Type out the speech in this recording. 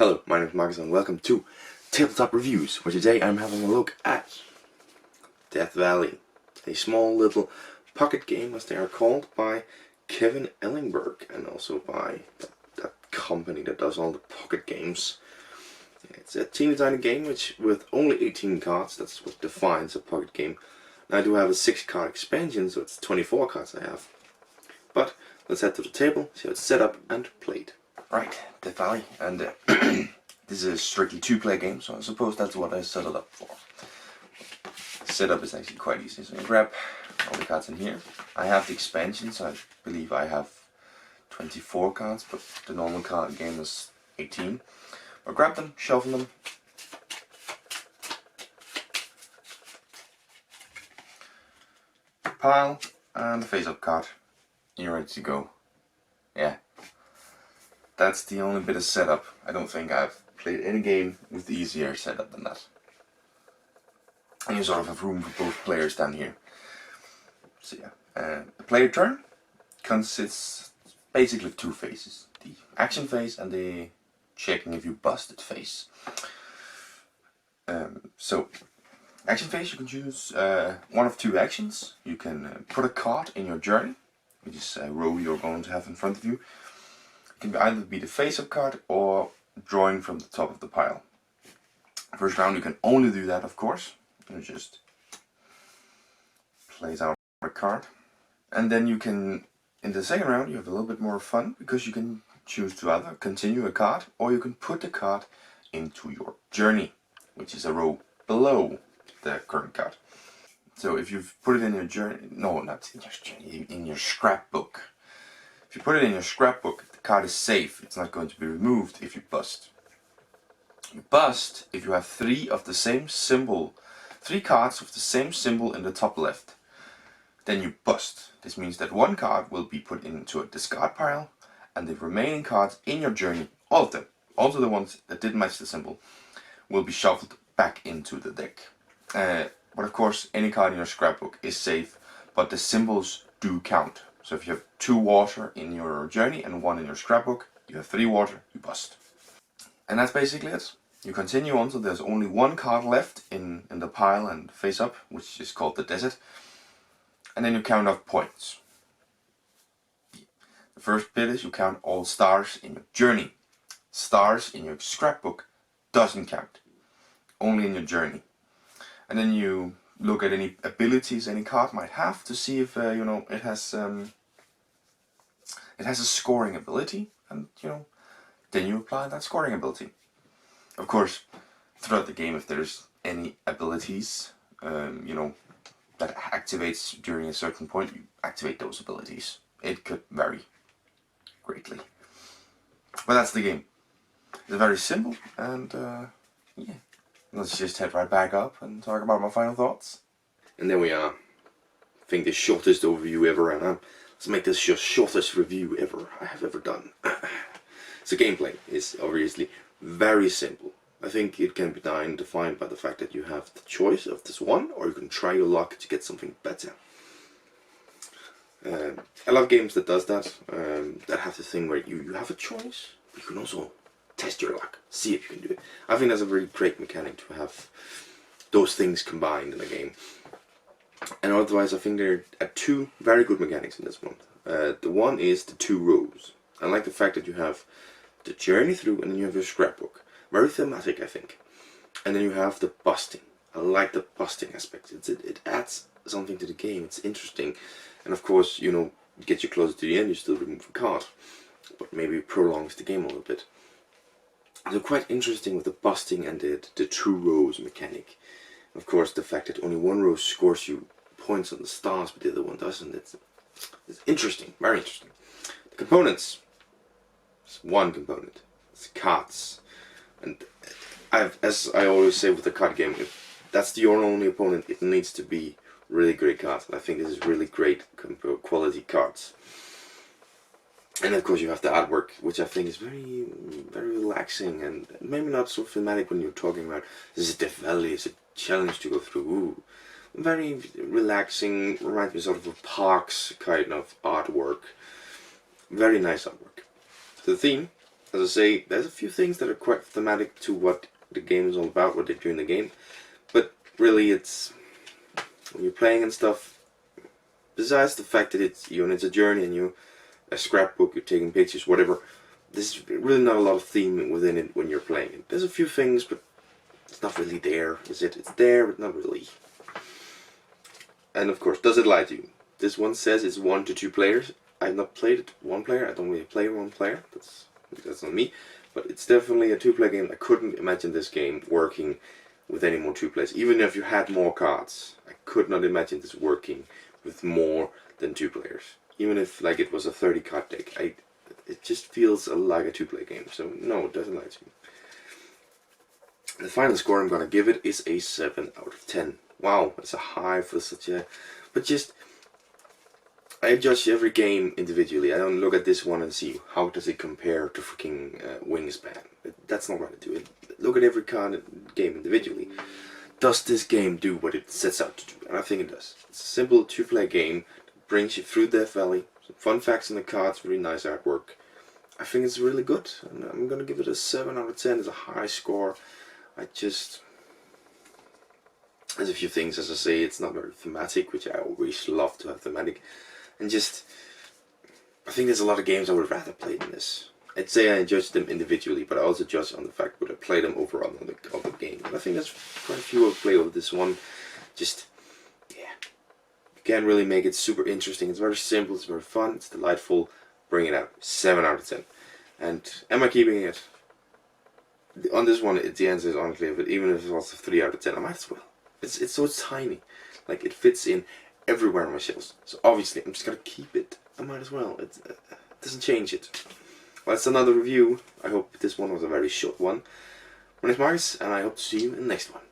Hello, my name is Marcus and welcome to Tabletop Reviews, where today I'm having a look at Death Valley, a small little pocket game, as they are called, by Kevin Ellingberg, and also by that company that does all the pocket games. It's a teeny tiny game with only 18 cards. That's what defines a pocket game. Now, I do have a 6-card expansion, so it's 24 cards I have. But let's head to the table, see how it's set up and played. Right, Death Valley, and this is a strictly 2-player game, so I suppose that's what I set it up for. Setup is actually quite easy, so I grab all the cards in here. I have the expansion, so I believe I have 24 cards, but the normal card game is 18. I'll grab them, shuffle them. Pile, and the face-up card. You're ready to go. Yeah. That's the only bit of setup. I don't think I've played any game with easier setup than that. And you sort of have room for both players down here. So yeah, the player turn consists basically of 2 phases. The action phase and the checking if you busted phase. So, action phase, you can choose one of 2 actions. You can put a card in your journey, which is a row you're going to have in front of you. It can either be the face-up card or drawing from the top of the pile. First round you can only do that, of course. You just place out a card. And then you can, in the second round, you have a little bit more fun, because you can choose to either continue a card, or you can put the card into your journey, which is a row below the current card. So if you've put it in your journey, no, not in your journey, in your scrapbook. If you put it in your scrapbook, the card is safe. It's not going to be removed if you bust. You bust if you have 3 of the same symbol, 3 cards with the same symbol in the top left. Then you bust. This means that 1 card will be put into a discard pile, and the remaining cards in your journey, all of them, also the ones that didn't match the symbol, will be shuffled back into the deck. But of course, any card in your scrapbook is safe, but the symbols do count. So if you have 2 water in your journey and 1 in your scrapbook, you have 3 water, you bust. And that's basically it. You continue on, so there's only 1 card left in the pile and face up, which is called the desert. And then you count off points. The first bit is you count all stars in your journey. Stars in your scrapbook doesn't count, only in your journey. And then you look at any abilities any card might have to see if it has a scoring ability, and then you apply that scoring ability. Of course, throughout the game, if there's any abilities that activates during a certain point, you activate those abilities. It could vary greatly, but that's the game. It's very simple, and yeah. Let's just head right back up and talk about my final thoughts. And there we are. I think the shortest overview ever, and let's make this the shortest review ever I have ever done. So gameplay is obviously very simple. I think it can be defined by the fact that you have the choice of this one, or you can try your luck to get something better. I love games that does that, that have the thing where you have a choice, but you can also test your luck, see if you can do it. I think that's a really great mechanic to have those things combined in a game. And otherwise, I think there are 2 very good mechanics in this one. The one is the 2 rows. I like the fact that you have the journey through, and then you have your scrapbook. Very thematic, I think. And then you have the busting. I like the busting aspect. It adds something to the game. It's interesting. And of course, it gets you closer to the end, you still remove a card. But maybe it prolongs the game a little bit. So quite interesting with the busting and the 2 rows mechanic. Of course, the fact that only 1 row scores you points on the stars, but the other one doesn't. It's interesting, very interesting. The components. It's 1 component. It's cards. And as I always say with the card game, if that's your only opponent, it needs to be really great cards. And I think this is really great quality cards. And of course you have the artwork, which I think is very, very relaxing, and maybe not so thematic when you're talking about this is Death Valley, it's a challenge to go through. Ooh. Very relaxing, reminds me sort of a parks kind of artwork. Very nice artwork. The theme As I say, there's a few things that are quite thematic to what the game is all about, what they do in the game. But really, it's when you're playing and stuff. Besides the fact that it's a journey and you a scrapbook, you're taking pictures, whatever. There's really not a lot of theme within it when you're playing it. There's a few things, but it's not really there, is it? It's there, but not really. And of course, does it lie to you? This one says it's 1 to 2 players. I've not played it one player. I don't really play one player. That's not me. But it's definitely a 2-player game. I couldn't imagine this game working with any more 2 players. Even if you had more cards, I could not imagine this working with more than 2 players. Even if like it was a 30 card deck, it just feels like a 2-player game. So no, it doesn't lie to me. The final score I'm gonna give it is a 7 out of 10. Wow, that's a high for such a. But just I judge every game individually. I don't look at this one and see how does it compare to freaking Wingspan. That's not what I do. Look at every game individually. Does this game do what it sets out to do? And I think it does. It's a simple 2-player game that brings you through Death Valley. Some fun facts in the cards, really nice artwork. I think it's really good. And I'm gonna give it a 7 out of 10. It's a high score. There's a few things, as I say, it's not very thematic, which I always love to have thematic. And just, I think there's a lot of games I would rather play than this. I'd say I judge them individually, but I also judge on the fact would I play them overall on the game. And I think there's quite a few I've played over this one. Just, yeah. You can't really make it super interesting. It's very simple, it's very fun, it's delightful. Bring it out. 7 out of 10. And am I keeping it? On this one, the answer is honestly, but even if it's also 3 out of 10, I might as well. It's so tiny. Like, it fits in everywhere on my shelves. So obviously, I'm just gonna keep it. I might as well. It doesn't change it. Well, that's another review. I hope this one was a very short one. My name is Marcus, and I hope to see you in the next one.